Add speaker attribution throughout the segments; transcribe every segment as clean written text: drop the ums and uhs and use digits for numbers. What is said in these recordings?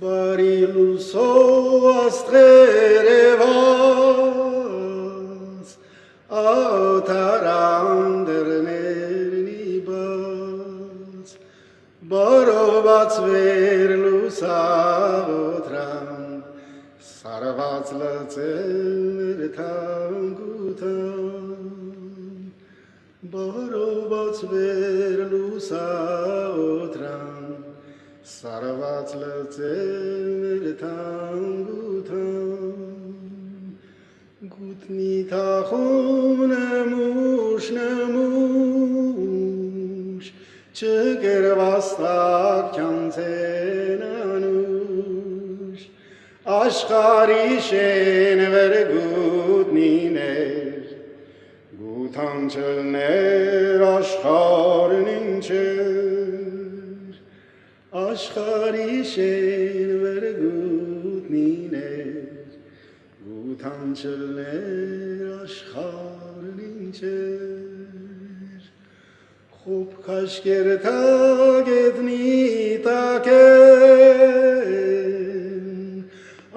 Speaker 1: Բարիլուսո աստղերևած աթարան դռներնի բաց բարոված վեր լուսավորան սարված լծեր թանգուտան բարոված վեր լուսավորան Sarvat lățel tangutan Gutni tahun nemuş Çeker vastak çansenanuş Aşkari şen ver gutni ner Gutan çelner aşkar ninçer Աշխարհի շեն վերգուտնիներ գութանչլներ աշխարհն ինչեր խոփ քաշկեր թագետնի տակեն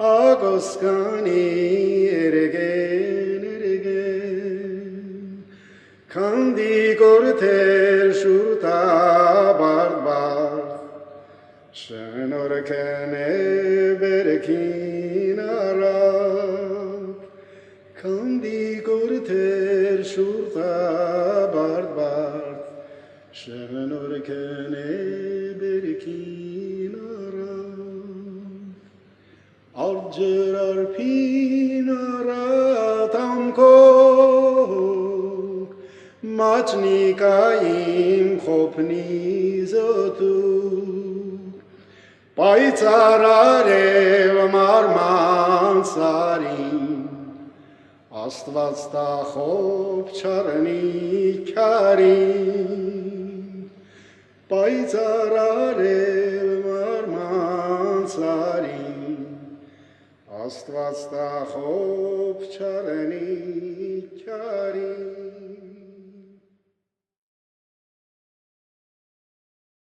Speaker 1: ագոսկանի երգեն քանդի կորթեր շուտա բարդ Շնորհքնե բերքին արավ Քանդի կորթեր շուրտա բարդ Շնորհքնե բերքին արավ Ալջեր արփին արատամքոք Մաչնիկային խոփնի զոտու Պայծառարև մարման սարին Աստված տախով չարնի քարին Պայծառարև մարման սարին Աստված տախով չարնի քարին